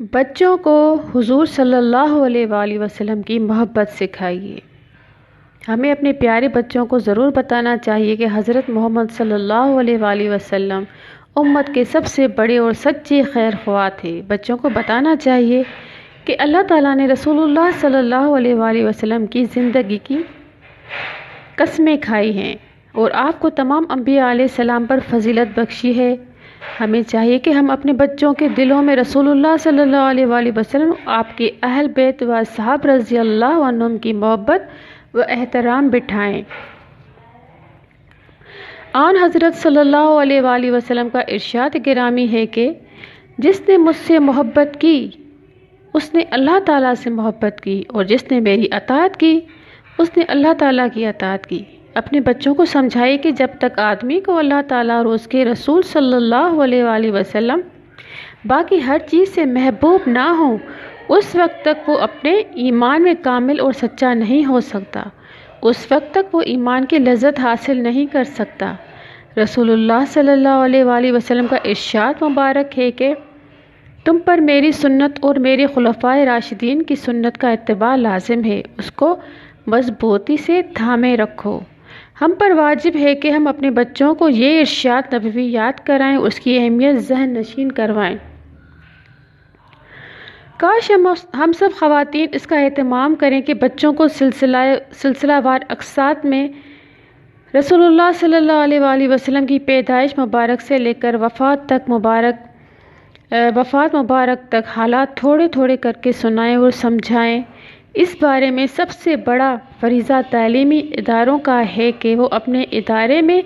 بچوں کو حضور صلی اللہ علیہ وآلہ وسلم کی محبت سکھائیے۔ ہمیں اپنے پیارے بچوں کو ضرور بتانا چاہیے کہ حضرت محمد صلی اللہ علیہ وآلہ وسلم امت کے سب سے بڑے اور سچے خیر خواہ تھے۔ بچوں کو بتانا چاہیے کہ اللہ تعالیٰ نے رسول اللہ صلی اللہ علیہ وآلہ وسلم کی زندگی کی قسمیں کھائی ہیں اور آپ کو تمام انبیاء علیہ السلام پر فضیلت بخشی ہے۔ ہمیں چاہیے کہ ہم اپنے بچوں کے دلوں میں رسول اللہ صلی اللہ علیہ وآلہ وسلم، آپ کے اہل بیت و اصحاب رضی اللہ عنہم کی محبت و احترام بٹھائیں۔ آن حضرت صلی اللہ علیہ وآلہ وسلم کا ارشاد گرامی ہے کہ جس نے مجھ سے محبت کی اس نے اللہ تعالیٰ سے محبت کی، اور جس نے میری اطاعت کی اس نے اللہ تعالیٰ کی اطاعت کی۔ اپنے بچوں کو سمجھائے کہ جب تک آدمی کو اللہ تعالیٰ اور اس کے رسول صلی اللہ علیہ وآلہ وسلم باقی ہر چیز سے محبوب نہ ہوں، اس وقت تک وہ اپنے ایمان میں کامل اور سچا نہیں ہو سکتا، اس وقت تک وہ ایمان کی لذت حاصل نہیں کر سکتا۔ رسول اللہ صلی اللہ علیہ وآلہ وسلم کا ارشاد مبارک ہے کہ تم پر میری سنت اور میرے خلفائے راشدین کی سنت کا اتباع لازم ہے، اس کو مضبوطی سے تھامے رکھو۔ ہم پر واجب ہے کہ ہم اپنے بچوں کو یہ ارشاد نبوی یاد کرائیں، اس کی اہمیت ذہن نشین کروائیں۔ کاش ہم سب خواتین اس کا اہتمام کریں کہ بچوں کو سلسلہ وار اقساط میں رسول اللہ صلی اللہ علیہ وآلہ وسلم کی پیدائش مبارک سے لے کر وفات مبارک تک حالات تھوڑے تھوڑے کر کے سنائیں اور سمجھائیں۔ اس بارے میں سب سے بڑا فریضہ تعلیمی اداروں کا ہے کہ وہ اپنے ادارے میں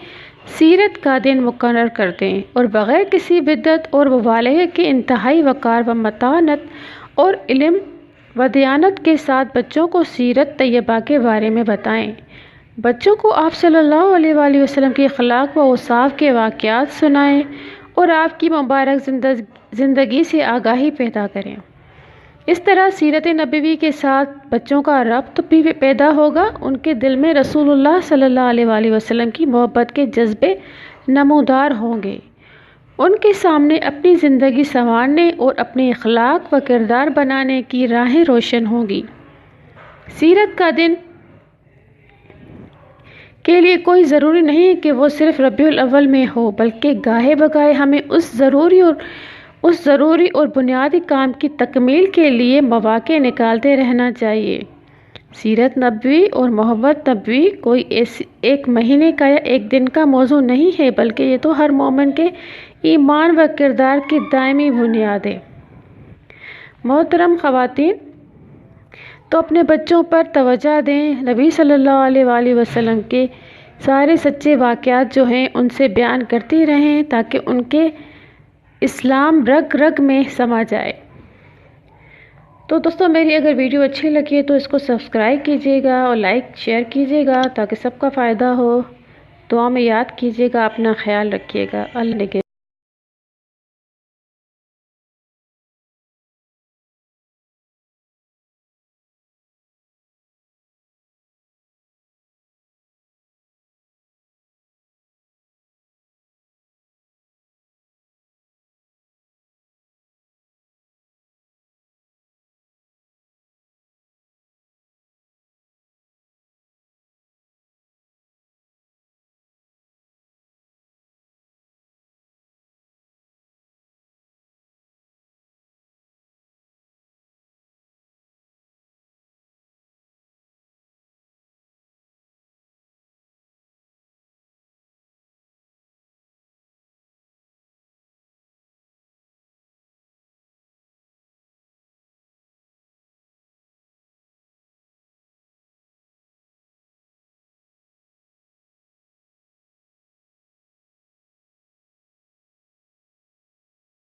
سیرت کا دن مقرر کر دیں اور بغیر کسی بدعت اور مبالغے کے انتہائی وقار و متانت اور علم و دیانت کے ساتھ بچوں کو سیرت طیبہ کے بارے میں بتائیں۔ بچوں کو آپ صلی اللہ علیہ وآلہ وسلم کے اخلاق و اوصاف کے واقعات سنائیں اور آپ کی مبارک زندگی سے آگاہی پیدا کریں۔ اس طرح سیرت نبوی کے ساتھ بچوں کا ربط بھی پیدا ہوگا، ان کے دل میں رسول اللہ صلی اللہ علیہ وآلہ وسلم کی محبت کے جذبے نمودار ہوں گے، ان کے سامنے اپنی زندگی سنوارنے اور اپنے اخلاق و کردار بنانے کی راہیں روشن ہوں گی۔ سیرت کا دن کے لیے کوئی ضروری نہیں کہ وہ صرف ربیع الاول میں ہو، بلکہ گاہے بگاہے ہمیں اس ضروری اور بنیادی کام کی تکمیل کے لیے مواقع نکالتے رہنا چاہیے۔ سیرت نبوی اور محبت نبوی کوئی ایک مہینے کا یا ایک دن کا موضوع نہیں ہے، بلکہ یہ تو ہر مومن کے ایمان و کردار کی دائمی بنیاد ہے۔ محترم خواتین، تو اپنے بچوں پر توجہ دیں، نبی صلی اللہ علیہ وآلہ وسلم کے سارے سچے واقعات جو ہیں ان سے بیان کرتی رہیں تاکہ ان کے اسلام رگ رگ میں سما جائے۔ تو دوستو، میری اگر ویڈیو اچھی لگی ہے تو اس کو سبسکرائب کیجیے گا اور لائک شیئر کیجیے گا تاکہ سب کا فائدہ ہو۔ دعا میں یاد کیجیے گا، اپنا خیال رکھیے گا۔ اللہ